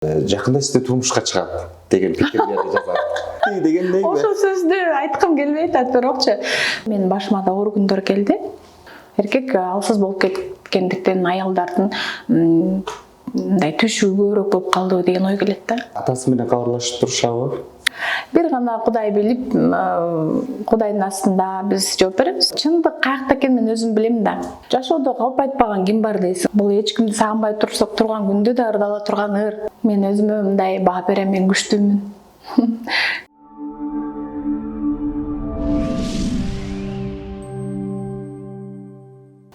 Жакында сизде турмушка чыгат деген пикирлерди жазат. Дегендей. Ошол сөздү айткым келбейт, бирокчу менин башыма да оор күндөр келди. Эркек алсыз болуп кеткендиктен аялдардын мындай түшү көбүрөөк болуп калды деген ой келет да. Атасы менен кабарлашып турушабы? Бир гана Кудай билип, Кудайдын астында биз жооп беребиз. Чындык каякта экенин мен өзүм билем да. Жашоодо калп айтпаган ким бар дейсиң. Бул эч кимди сагынбай турган күндө да ырдала турган ыр. Мен өзүмө мындай баа берем, мен күчтүүмүн.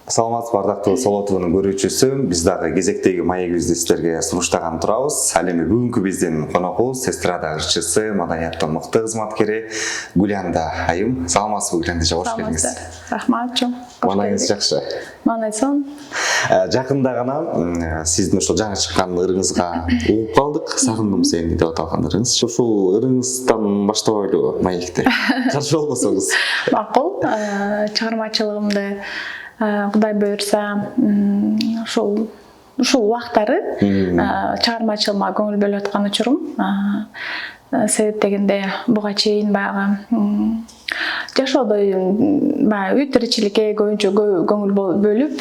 Саламатсызбы ардактуу Соло ТВнын көрүүчүсү. Биз дагы кезектеги маегибизди сиздерге сунуштаган турабыз. Ал эми бүгүнкү биздин коногубуз эстрада ырчысы, маданияттын мыкты кызматкери Гүланда айым. Саламатсызбы Гүланда, кош келиңиз. Рахмат чоң. Маанайыңыз жакшы. Маанайсын. Жакында гана сиздин ошол жаңы чыккан ырыңызга угуп калдык. Сагындым сени деп аталган ырыңыз. Ушул ырыңыздан баштабайлы маекти. Каршы болбосоңуз. Макул. Чыгармачылыгымды Кудай буйрса, ушул убактары чыгармачылыгыма көңүл бөлүп аткан учурум. Себеп дегенде буга чейин баягы жашоодо үй тиричиликке көбүнчө көңүл бөлүп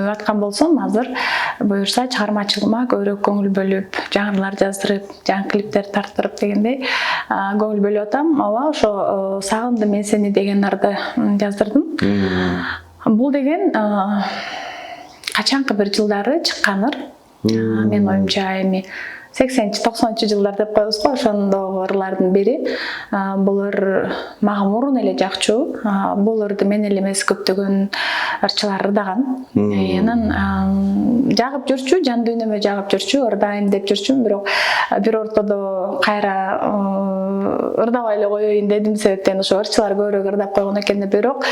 аткан болсом, азыр буйрса чыгармачылыгыма көбүрөөк көңүл бөлүп, жаңылар жаздырып, жаңы клиптер тарттырып дегендей көңүл бөлүп атам. Ооба, ошо Сагындым мен сени деген ырды жаздырдым. Бул деген качанкы бир жылдары чыккан ыр. Мен оюмча эми 80-90 жылдар деп коебуз го, ошондогу ырлардын бири. Бул ыр мага мурун эле жакчу. Бул ырды мен эле эмес, көптөгөн ырчылар ырдаган. Анан жагып жүрчү, жан дүйнөмө жагып жүрчү, ырдайм деп жүрчүмүн, бирок бир ортодо кайра ырдабай эле коеюн дедим, себептен ошо ырчылар көбүрөөк ырдап койгон экен, бирок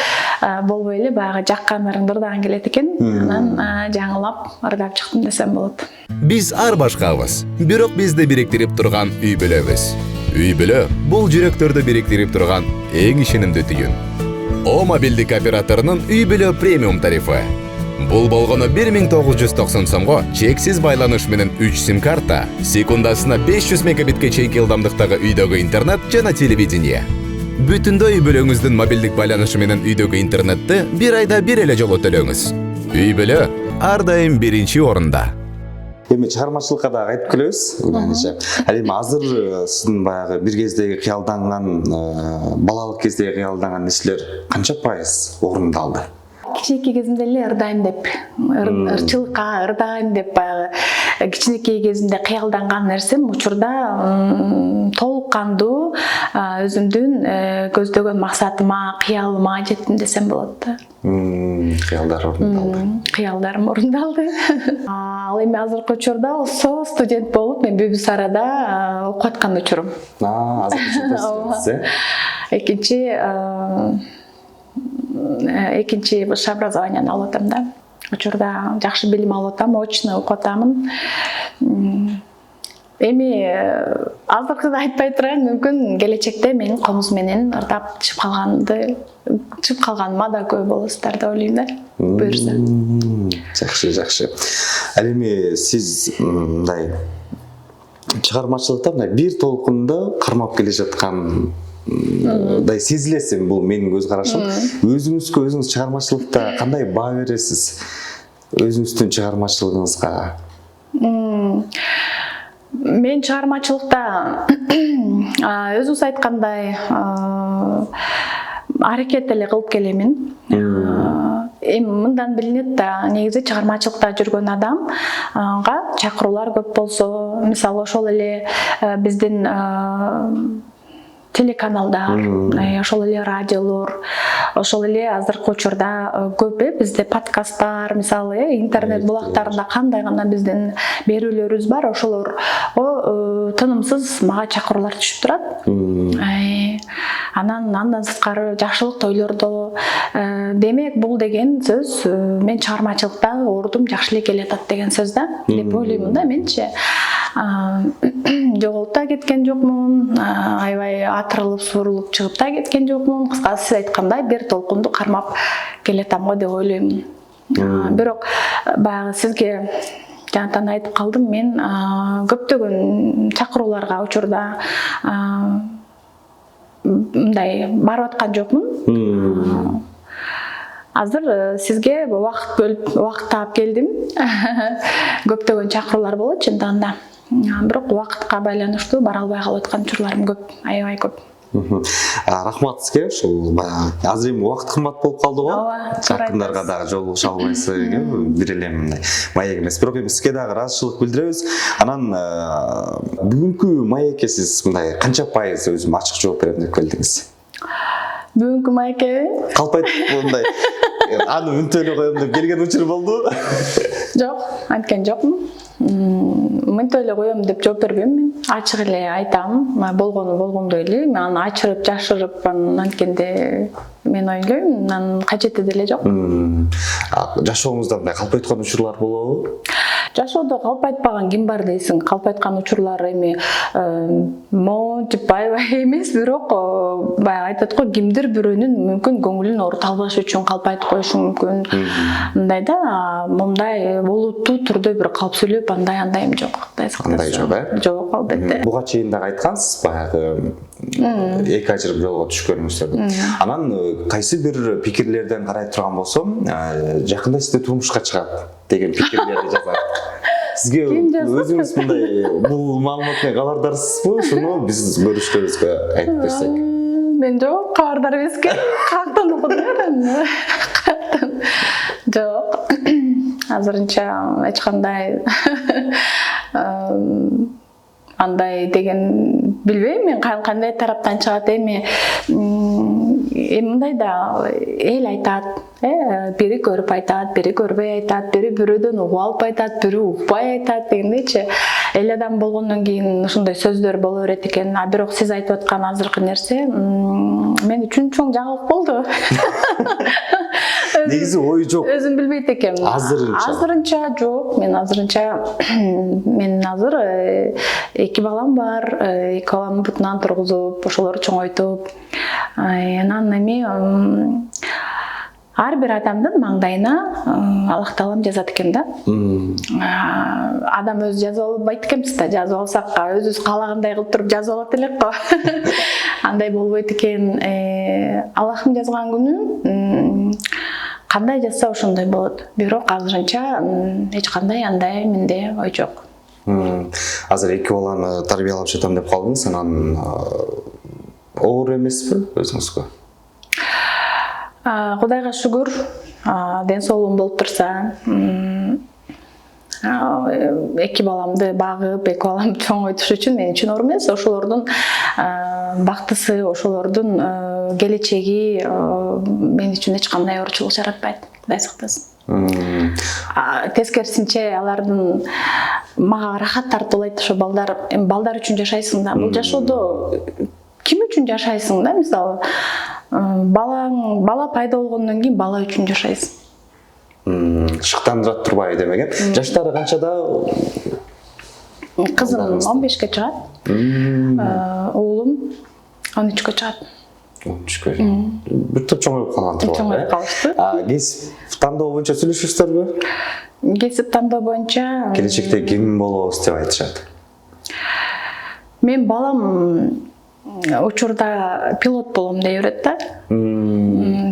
болбой эле баягы жаккан ырыңды ырдаган келет экен. Анан жаңылап ырдап чыктым десем болот. Биз ар башкабыз, бирок бизди бириктирип турган үй бүлөбүз. Үй бүлө бул жүрөктөрдү бириктирип турган эң ишенимдүү түйүн. О мобилдик операторунун үй бүлө премиум тарифи. Бул болгону 1990 сомго чексиз байланыш менен 3 сим-карта, секундасына 500 мегабитке чейинки ылдамдыктагы үйдөгү интернет жана телевидение. Бүтүндөй үй бүлөңүздүн мобилдик байланышы менен үйдөгү интернетти бир айда бир эле жолу төлөңүз. Үй бүлө ар дайым биринчи орунда. Эми чыгармачылыкка да кайтып келебиз, Гүланыча. Ал эми азыр сиздин баягы бир кездеги кыялданган, балалык кездеги кыялданган нерселер канча пайыз орундалды? Кичинекей кезимде эле ырдайм деп, ырчылыкка ырдайм деп баягы кичинекей кезимде кыялданган нерсем учурда толук кандуу өзүмдүн көздөгөн максатыма, кыялыма жеттим десем болот да. Кыялдар орундалды. Кыялдарым орундалды. Ал эми азыркы учурда болсо студент болуп мен Бүбү Сарада окуп аткан учурум. Азыркы учурда экинчи высшее образованияны алып атам да. Учурда жакшы билим алып атам, очно окуп атамын. Эми азыркыда айтпай турайын, мүмкүн келечекте менин комуз менен ырдап чыгып калганыма да күбө болосуздар деп ойлойм да. Буйрса. Жакшы. Ал эми сиз мындай чыгармачылыкта мындай бир толкунда кармап келе жаткан дай сезилесиң, бул менин көз карашым. Өзүңүзгө өзүңүз чыгармачылыкта кандай баа бересиз? Өзүңүздүн чыгармачылыгыңызга? Мен чыгармачылыкта өзүңүз айткандай аракет эле кылып келемин. Эми мындан билинет да, негизи чыгармачылыкта жүргөн адамга чакыруулар көп болсо, мисалы ошол эле биздин телеканалдар, ошол эле радиолор, ошол эле азыркы учурда көп бизде подкасттар, мисалы интернет булактарында кандай гана биздин берүүлөрүбүз бар, ошолор тынымсыз мага чакыруулар түшүп турат. Андан сырткары жакшылык тойлордо, демек бул деген сөз мен чыгармачылыкта ордум жакшы эле келе атат деген сөз да, деп ойлоймун да менчи. Жоголуп да кеткен жокмун, аябай атырылып сурулуп чыгып да кеткен жокмун. Кыскасы сиз айткандай бир толкунду кармап келе атам го деп ойлоймун. Бирок баягы сизге жаңадан айтып калдым, мен көптөгөн чакырууларга учурда мындай барып аткан жокмун. Азыр сизге убакыт бөлүп, убакыт таап келдим. Көптөгөн чакыруулар болот чындыгында. Бирок убакытка байланыштуу бара албай калып аткан учурларым көп, аябай көп. Рахмат сизге. Ушул азыр эми убакыт кымбат болуп калды го. Ооба, Жакындарға дагы жолугуша албайсыз, бир эле мындай маек эмес. Бирок эми сизге дагы ыраазычылык билдиребиз. Анан бүгүнкү маекке сиз мындай канча пайыз өзүм ачык жооп берем деп келдиңиз? Бүгүнкү маекке Калпайт мындай аны үнтөлө коем деп келген учур болду. жок, айткен жокмун. Мынтөлө коем деп жооп бербейм мен. Ачык эле айтам. Болгону болгондой эле. Мен аны ачырып, жашырып анткенде мен ойлойм, анын кажети деле жок. Жашооңузда мындай калпайткан учурлар болобу? Жашоодо калпайтпаган ким бар дейсиң? Калпайткан учурлар эми монтип аябай эмес, бирок баягы айтат го, кимдир бирөөнүн мүмкүн көңүлүн оорута албаш үчүн калпайтып коюшу мүмкүн. Мындай да, мындай болуттуу түрдө бир калп сөйлөп андайым жок. Андай жок, Жок, албетте. Буга чейин дагы айткансыз, баягы эки ажырып жолго түшкөнүңүздөрдү. Анан кайсы бир пикирлерден карай турган болсом, жакында сизде турмушка чыгат деген пикирлерди жазат. Сизге өзүңүз мындай бул маалымат менен кабардарсызбы? Ушуну биз көрүштөрүбүзгө айтып берсек. Мен жок, кабардар эмеске. Каяктан окудум? Жок. Азырынча эч кандай андай деген билбейм мен, кандай тараптан чыгат. Эми мындай да эл айтат, бири көрүп айтат, бири көрбөй айтат, бири бирөөдөн угуп алып айтат, бири укпай айтат дегендейчи. Эл адам болгондон кийин ушундай сөздөр боло берет экен. Бирок сиз айтып аткан азыркы нерсе мен үчүн чоң жаңылык болду. Негизи ой жок. Өзүм билбейт экенмин. Азырынча жок. Мен азыр эки балам бар. Эки баламды бутунан тургузуп, ошолорду чоңойтуп, анан эми ар бир адамдын маңдайына Аллах Таалам жазат экен да. Адам өзү жазып албайт экенбиз да, жазып алсак өзүбүз каалагандай кылып туруп жазып алат элек го. Андай болбойт экен. Аллахым жазган күнү кандай жазса ошондой болот. Бирок азырынча эч кандай андай менде ой жок. Азыр эки баланы тарбиялап жатам деп калдыңыз, анан оор эмеспи өзүңүзгө? Кудайга шүгүр, ден соолугум болуп турса, эки баламды багып, эки баламды чоңойтуш үчүн мен үчүн оор эмес. Ошолордун бактысы, ошолордун келечеги мен үчүн эч кандай оорчулук жаратпайт. Кудай сактасын. Тескерисинче алардын мага рахат тартуулайт. Ошо балдар үчүн жашайсың да. Бул жашоодо ким үчүн жашайсың да? Мисалы, бала пайда болгондон кийин бала үчүн жашайсың. Шыктандырат турбайбы демеген. Жаштары канчада? Кызым 15ке чыгат. Уулум 13кө чыгат. 13кө. Бир топ чоңоюп калган турбайбы? Чоңоюп калышты. Кесип тандоо боюнча сүйлөшөсүзбү? Кесип тандоо боюнча келечекте ким болобуз деп айтышат? Мен балам учурда пилот болом дей берет да.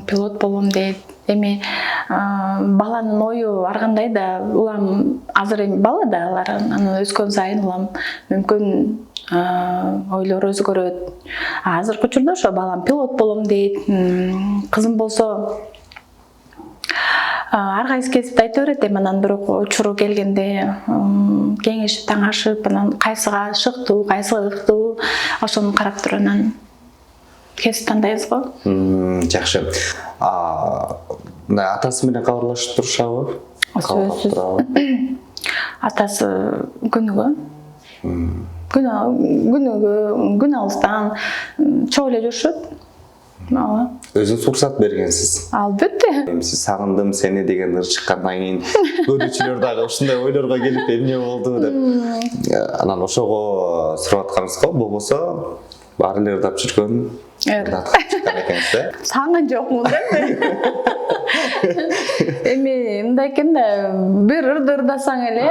Пилот болом дейт. Эми баланын ою ар кандай да, улам азыр эми бала да алар, анан өскөн сайын улам мүмкүн ойлору өзгөрөт. Азыркы учурда ошо балам пилот болом дейт. Кызым болсо ар кайсы кесипти айта берет. Анан бирок учуру келгенде кеңешип таңашып, анан кайсыга шыктуу, кайсыга ыктуу, ошону карап туруп анан кесип тандайбыз го. Жакшы. Атасы менен кабарлашып турушабы? Сөзсүз. Атасы күнүгө. Күн алыстан чогуу эле жүрүшөт. Өзүңүз уруксат бергенсиз. Албетте. Сиз сагындым сени деген ыр чыккандан кийин көрүүчүлөр дагы ушундай ойлорго келип эмне болду деп. Анан ошого сурап атканбыз го, болбосо баары эле ырдап жүргөн. Чыккан экенсиз да. Сагынган жокмун да. Эми мындай экен да, бир ырды ырдасаң эле,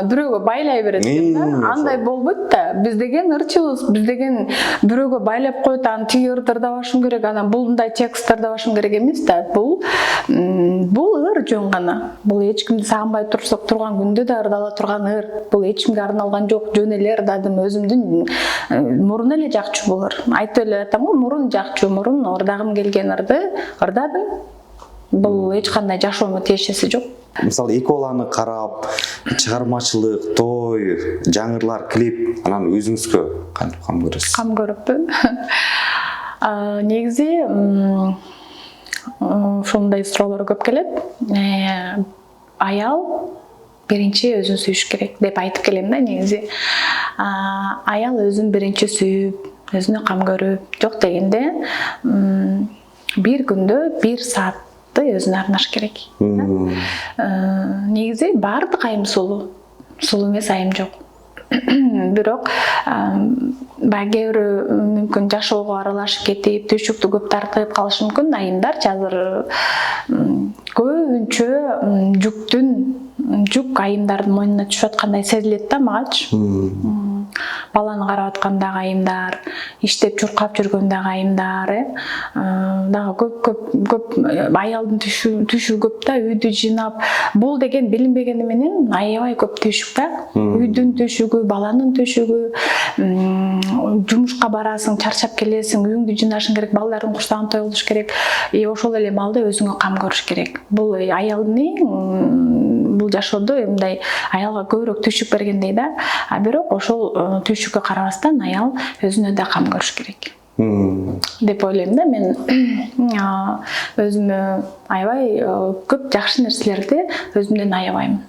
бирөөгө байлай берет экен да. Андай болбойт да. Биз деген ырчыбыз, биз деген бирөөгө байлап коет, аны тиги ырды ырдабашым керек, анан мындай текст ырдабашым керек эмес да. Бул ыр жөн гана. Бул эч кимди сагынбай турган күндө да ырдала турган ыр. Бул эч кимге арналган жок, жөн эле ырдадым, өзүмдүн мурун эле жакчу бул ыр. Айтып эле атам го, мурун жакчу, мурун ырдагым келген ырды ырдадым. Бул эч кандай жашоомо тиешеси жок. Мисалы эки баланы карап, чыгармачылык, той, жаңырлар, клип, анан өзүңүзгө кантип кам көрөсүз? Кам көрөппү. Негизи ушундай суроолор көп келет. Аял биринчи өзүн сүйүш керек деп айтып келем да негизи. Аял өзүн биринчи сүйүп, өзүнө кам көрүп, жок дегенде бир күндө 1 саатты өзүнө арнаш керек. Негизи баардык айым сулуу эмес айым жок. Бирок кээ бирөө мүмкүн жашоого аралашып кетип, түйшүктү көп тартып калышы мүмкүн. Айымдарчы азыр көбүнчө жүк айымдардын мойнуна түшүп аткандай сезилет да магачы. Баланы карап аткандагы айымдар, иштеп чуркап жүргөндөгү айымдар, дагы көп аялдын түшү көп да, үйдү жыйнап. Бул деген билинбегени менен аябай көп түшүк да. Үйдүн түшүгү, баланын түшүгү, жумушка барасың, чарчап келесиң, үйүңдү жыйнашың керек, балдардын курсагын той кылыш керек. Ошол эле маалда өзүңө кам көрүш керек. Бул аялдын бул жашоодо мындай аялга көбүрөөк түшүк бергендей да. Бирок ошол түшүккө карабастан аял өзүнө да кам көрүш керек деп ойлойм да. Мен өзүмө аябай көп жакшы нерселерди өзүмдөн аябайм.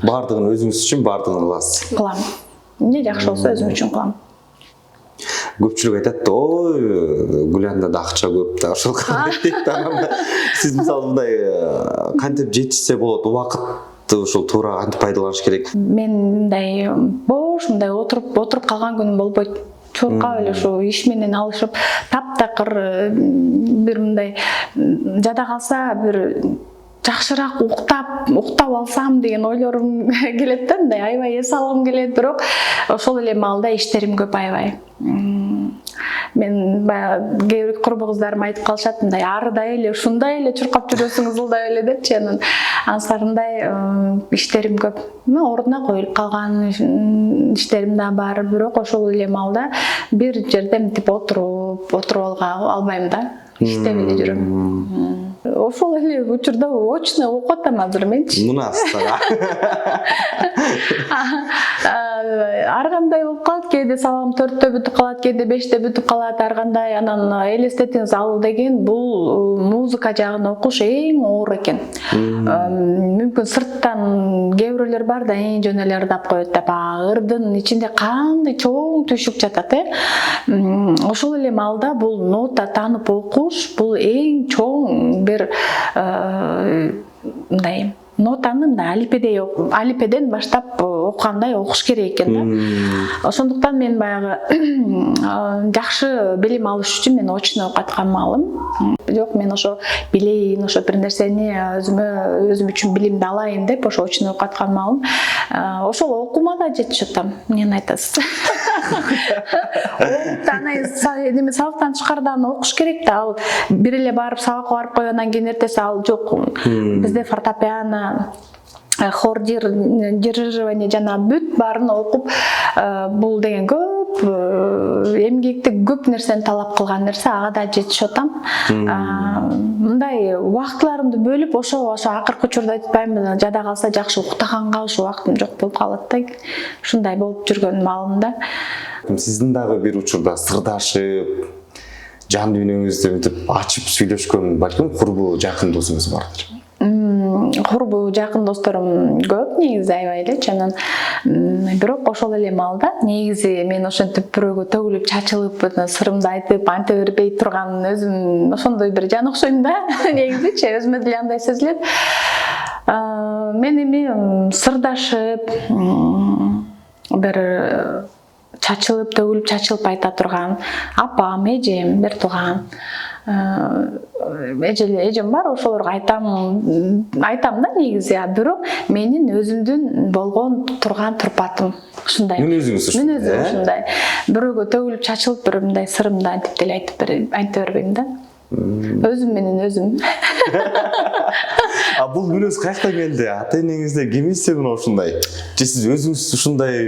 Бардыгын өзүңүз үчүн бардыгын кыласыз. Кылам. Эмне жакшы болсо өзүм үчүн кылам. Көпчүлүк айтат да, ой, Гүланда да акча көп да, ошол кандай дейт да. Сиз мисалы мындай кантип жетишсе болот, убакытты ошол туура кантип пайдаланыш керек? Мен мындай бош мындай отуруп калган күнүм болбойт. Чуркап эле ушу иш менен алышып, таптакыр бир мындай жада калса бир жакшыраак уктап алсам деген ойлорум келет да, мындай аябай эс алгым келет, бирок ошол эле маалда иштерим көп аябай. Мен кээ бир курбу кыздарым айтып калышат, мындай арыдай эле, ушундай эле чуркап жүрөсүң ызылдап эле депчи. Анан ансарындай иштерим көп. Ордуна коюлуп калган иштерим да бар, бирок ошол эле маалда бир жерде мынтип отуруп албайм да. Иштеп эле жүрөм. Ошол эле учурда очно окуп атам азыр менчи. Мунастыга. Ар кандай болуп калат, кээде сабагым 4-тө бүтүп калат, кээде 5-те бүтүп калат, ар кандай. Анан элестетиңиз, ал деген бул музыка жагын окуш эң оор экен. Мүмкүн сырттан кээ бирөөлөр бар да, жөн эле ырдап коет деп, ырдын ичинде кандай чоң түшүк жатат, ошол эле маалда бул нота таанып окуш, бул эң чоң бир мындай нотаны алипеден баштап окугандай окуш керек экен да. Ошондуктан мен баягы жакшы билим алыш үчүн мен очно окуп аткан маалым. Жок, мен ошо билейин, ошо бир нерсени өзүм үчүн билимди алайын деп ошо очно окуп аткан маалым. Ошол окумада жетишип атам. Эмнени айтасыз? Эми сабактан тышкардан окуш керек да. Ал бир эле барып сабакка барып койгондон кийин эртеси ал жок. Бизде фортепиано, хор дирижирование жана бүт баарын окуп, бул деген көп эмгекти, көп нерсени талап кылган нерсе, ага да жетишип атам. Мындай убакытларымды бөлүп, ошо акыркы учурда айтпаймынбы, жада калса жакшы уктаганга ошо убактым жок болуп калат да. Ушундай болуп жүргөн маалымда. Сиздин дагы бир учурда сырдашып, жан дүйнөңүздү мынтип ачып сүйлөшкөн балким курбу жакын досуңуз бардыр. Курбу жакын досторум көп негизи, аябай элечи. Анан бирок ошол эле маалда негизи мен ошентип бирөөгө төгүлүп чачылып сырымды айтып анте бербей турган өзүм ошондой бир жан окшойм да. Негизичи өзүмө деле андай сезилет. Мен эми сырдашып бир чачылып төгүлүп чачылып айта турган апам, эжем, бир тууган эжем бар, ошолорго айтам да негизи, бирок менин өзүмдүн болгон турган турпатым ушундай. Мен өзүңүз ушундай. Бирөөгө төгүлүп чачылып бир мындай сырымды антип деле айта бербейм да. Өзүм менен өзүм. Бул мүнөз каяктан келди? Ата-энеңизде ким эсебин ушундай? Же сиз өзүңүз ушундай?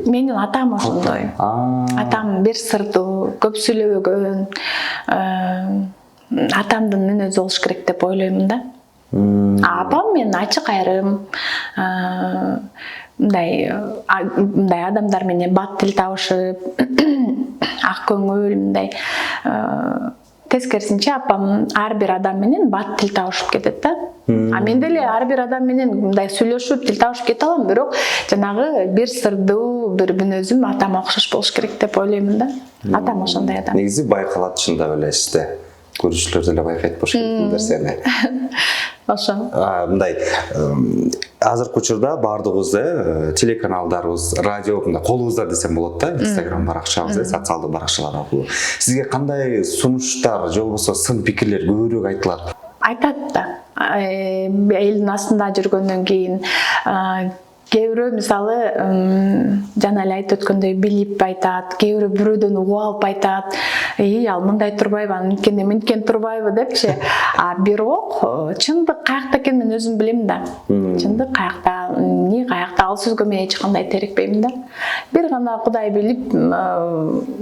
Менин атам ошондой. Атам бир сырдуу, көп сүйлөбөгөн. Атамдын мүнөзү болуш керек деп ойлоймун да. Апам мен ачык айрым, мындай адамдар менен бат тил табышып, ак көңүл, мындай тескерисинче апам ар бир адам менен бат тил табышып кетет да. Мен деле ар бир адам менен мындай сүйлөшүп тил табышып кете алам, бирок жанагы бир сырдуу бир мүнөзүм атама окшош болуш керек деп ойлоймун да. Атам ошондой адам. Негизи байкалат чындап эле сизде. Көрүүчүлөр деле байкайт болуш керек бул нерсени. Ошо. Мындай азыркы учурда баардыгыбыз телеканалдарыбыз, радио мындай колубузда десем болот да, Instagram баракчабыз, социалдык баракчалар аркылуу. Сизге кандай сунуштар же болбосо сын пикирлер көбүрөөк айтылат? Айтат да. Элдин астында жүргөндөн кийин кээ бирөө мисалы жана эле айтып өткөндөй билип айтат, кээ бирөө бирөөдөн угуп алып айтат. Ал мындай турбайбы, мынткен турбайбы депчи. Бирок чындык каякта экенин мен өзүм билем да. Чындык каякта, эмне каякта, ал сөзгө мен эч кандай терикпейм да. Бир гана Кудай билип,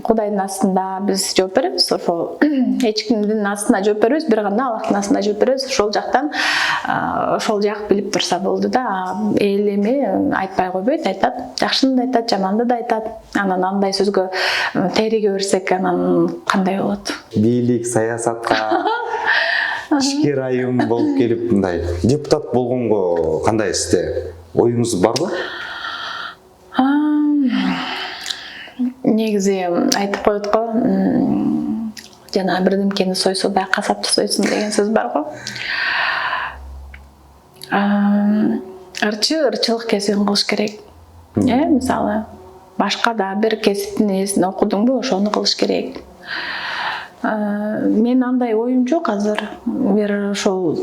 Кудайдын астында биз жооп беребиз. Ошол эч кимдин астына жооп беребиз, бир гана Аллахтын астына жооп беребиз. Ошол жактан ошол жак билип турса болду да. Эл эми айтпай койбойт, айтат. Жакшыны да айтат, жаманды да айтат. Анан андай сөзгө териге берсек, анан кандай болот? Бийлик, саясатка ишкер айым болуп келип мындай депутат болгонго кандай сизде оюңуз барбы? Негизи айтып коет го, жана бирдемкени сойсо да касапчы сойсун деген сөз бар го. Ырчылык кесибин кылыш керек. Мисалы, башка да бир кесиптин ээсин окудуңбу, ошону кылыш керек. Мен андай оюм жок азыр. Бир ошол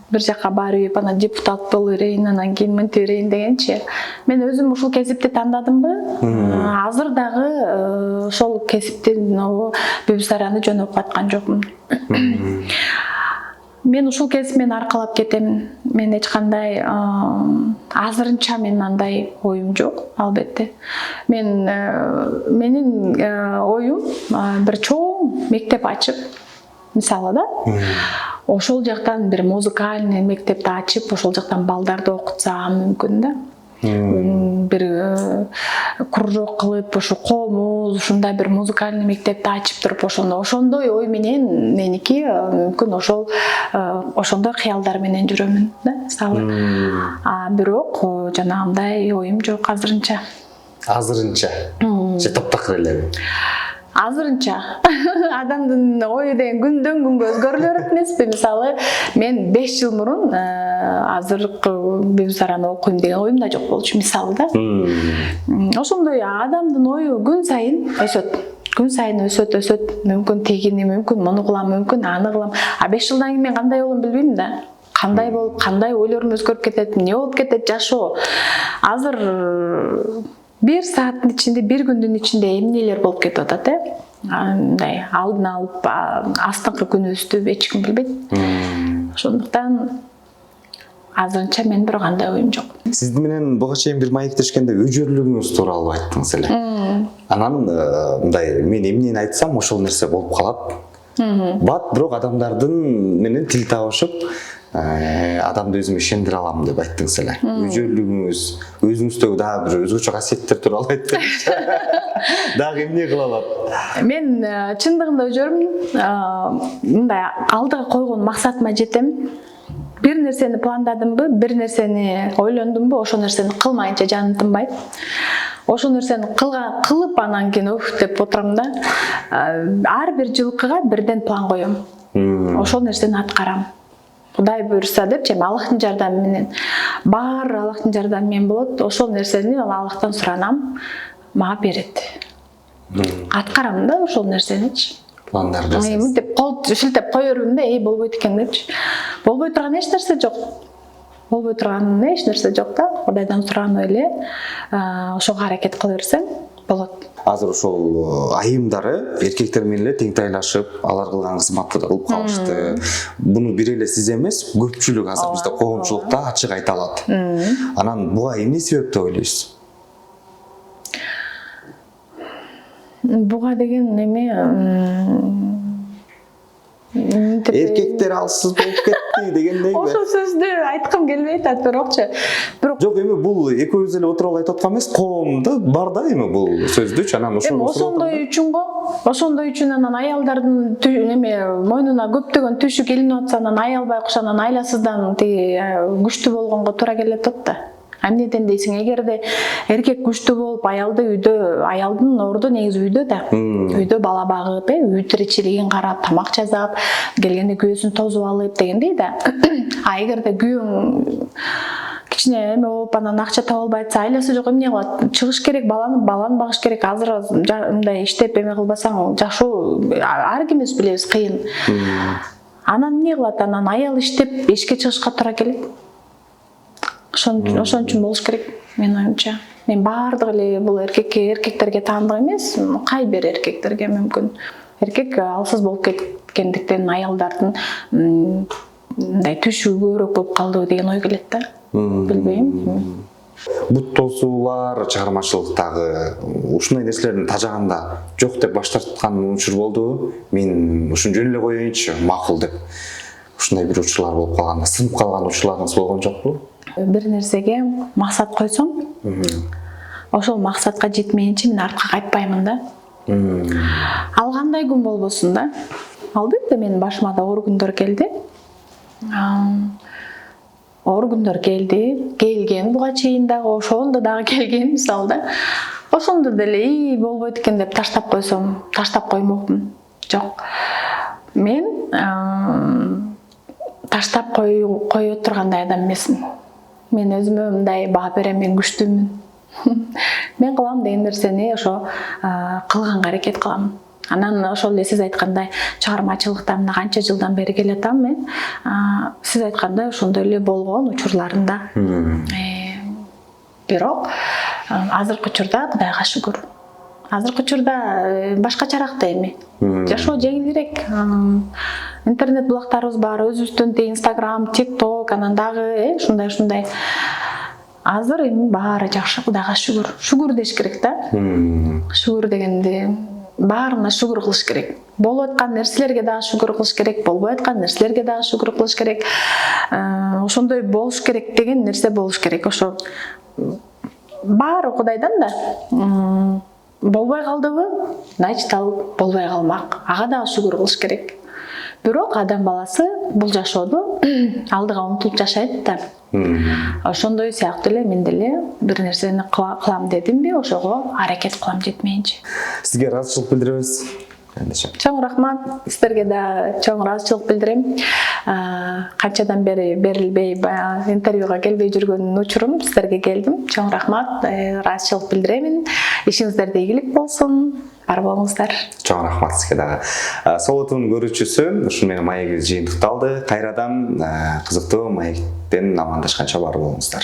бир жакка барып, анан депутат боло берейин, анан кийин мынтип берейин дегенчи. Мен өзүм ушул кесипти тандадымбы? Азыр дагы ошол кесиптин Бибисараны жөн окуп аткан жокмун. Мен ушул кесип мен аркалап кетем. Мен эч кандай азырынча мен андай оюм жок, албетте. Менин оюм бир чоң мектеп ачып, мисалы да, ошол жактан бир музыкальный мектепти ачып, ошол жактан балдарды окутсам мүмкүн да. Бир кружок кылып, ошо комуз, ушундай бир музыкальный мектепти ачып туруп, ошондой ой менен меники мүмкүн ошондой кыялдар менен жүрөмүн да, мисалы. Бирок жанагындай оюм жок азырынча. Азырынча. Же таптакыр элеби? Азырынча. Адамдын ою деген күндөн күнгө өзгөрүлө берет эмеспи? Мисалы, мен 5 жыл мурун азыркы Бибисараны окуйм деген оюм да жок болчу, мисалы да. Ошондой адамдын ою күн сайын өсөт. Күн сайын өсөт, мүмкүн тигини, мүмкүн муну кылам, мүмкүн аны кылам. 5 жылдан кийин мен кандай болом билбейм да. Кандай болуп, кандай ойлорум өзгөрүп кетет, эмне болуп кетет жашоо. Азыр бир сааттын ичинде, бир күндүн ичинде эмнелер болуп кетип атат, мындай алдын алып астыңкы күнүбүздү эч ким билбейт. Ошондуктан азырынча мен бир кандай оюм жок. Сиз менен буга чейин бир маектешкенде өжөрлүгүңүз тууралуу айттыңыз эле. Анан мындай мен эмнени айтсам ошол нерсе болуп калат. Бат бирок адамдардын менен тил табышып, адамды өзүмө ишендире алам деп айттыңыз эле. Өжөрлүгүңүз, өзүңүздөгү дагы бир өзгөчө касиеттер тууралуу айтыңыз. Дагы эмне кыла алат? Мен чындыгында өжөрмүн. Мындай алдыга койгон максатыма жетем. Бир нерсени пландадымбы, бир нерсени ойлондумбу, ошол нерсени кылмайынча жаным тынбайт. Ошол нерсени кылып анан кийин деп отурам да. Ар бир жылкыга бирден план коем. Ошол нерсени аткарам. Кудай буйрса депчи, Аллахтын жардамы менен. Баары Аллахтын жардамы менен болот. Ошол нерсени Аллахтан суранам, мага берет. Аткарам да ошол нерсеничи. пландар жасайсыз. Мынтип кол шилтеп кое бербейм да, болбойт экен депчи. Болбой турган эч нерсе жок. Болбой турган эч нерсе жок да. Кудайдан сураны эле ошого аракет кыла берсең болот. Азыр ошол айымдары эркектер менен эле теңтайлашып, алар кылган кызматты да кылып калышты. Буну бир эле сиз эмес, көпчүлүк азыр бизде коомчулукта ачык айта алат. Анан буга эмне себеп деп ойлойсуз? Буга деген Эркектер алсыз болуп кетти дегендей. Ошол сөздү айткым келбей атат, бирокчу. Жок, эми бул экөөбүз эле отуруп айтып аткан эмес, коомдо бар да эми бул сөздүчү. Анан ошондой үчүн ошондой үчүн анан аялдардын мойнуна көптөгөн түшүк илинип атса, анан аялбай куш, анан айласыздан тиги күчтүү болгонго туура келет да. Эмнеден дейсиң, эгерде эркек күчтүү болуп, аялды үйдө, аялдын орду негизи үйдө да. Үйдө бала багып, үй тиричилигин карап, тамак жасап, келгенде күйөөсүн тосуп алып дегендей да. А эгерде күйөөң кичине эме болуп, анан акча таба албай атса, айласы жок, эмне кылат? Чыгыш керек, баланы багыш керек. Азыр мындай иштеп эме кылбасаң, жашоо ар кимибиз билебиз, кыйын. Анан эмне кылат? Анан аял иштеп эшикке чыгышка туура келет. Ошон үчүн болуш керек, менин оюмча. Мен баардык эле бул эркектерге таандык эмес, кай бир эркектерге мүмкүн. Эркек алсыз болуп кеткендиктен аялдардын мындай түшүгү көбүрөөк болуп калды деген ой келет да. Билбейм. Бут тосуулар чыгармачылыктагы ушундай нерселердин тажаганда жок деп баш тарткан учур болдубу? Мен ушун жөн эле коеюнчу, макул деп. Ушундай бир учурлар болуп калган, сынып калган учурларыңыз болгон жокпу? Бир нерсеге максат койсоң, ошол максатка жетмейинче мен артка кайтпаймын да. Ал кандай күн болбосун да. Албетте менин башыма да оор күндөр келди. Оор күндөр келген буга чейин дагы, ошондо дагы келген мисалда. Ошондо деле болбойт экен деп таштап койсом, таштап коймокмун. Жок. Мен таштап кое тургандай адам эмесмин. Мен өзүмө мындай баа берем, мен күчтүүмүн. Мен кылам деген нерсени ошо кылганга аракет кылам. Анан ошол эле сиз айткандай чыгармачылыкта мына канча жылдан бери келатам мен. Сиз айткандай ошондой эле болгон учурларында. Бирок азыркы учурда Кудайга шүгүр. Азыркы учурда башкачараак да эми. Жашоо жеңилирээк. Интернет булактарыбыз бар, өзүбүздүн Instagram, TikTok, анан дагы ушундай. Азыр эми баары жакшы, Кудайга шүгүр. Шүгүр деш керек да. Шүгүр дегенди баарына шүгүр кылыш керек. Болуп аткан нерселерге дагы шүгүр кылыш керек, болбой аткан нерселерге дагы шүгүр кылыш керек. Ошондой болуш керек деген нерсе болуш керек. Ошо баары Кудайдан да. Болбой калдыбы? Значит, ал болбой калмак. Ага дагы шүгүр кылыш керек. Бирок адам баласы бул жашоодо алдыга умтулуп жашайт да. Ошондой сыяктуу эле мен деле бир нерсени кылам дедимби, ошого аракет кылам жетмейинче. Сизге ыраазычылык билдиребиз. Чоң рахмат. Сиздерге да чоң ыраазычылык билдирем. Канчадан бери берилбей, интервьюга келбей жүргөн учурум сиздерге келдим. Чоң рахмат. Ыраазычылык билдиремин. Ишиңиздерде ийгилик болсун. Бар болуңуздар. Чоң рахмат сизге дагы. Солотун көрүүчүсү ушун менен маегибиз жыйынтыкталды. Кайрадан кызыктуу маектен амандашканча бар болуңуздар.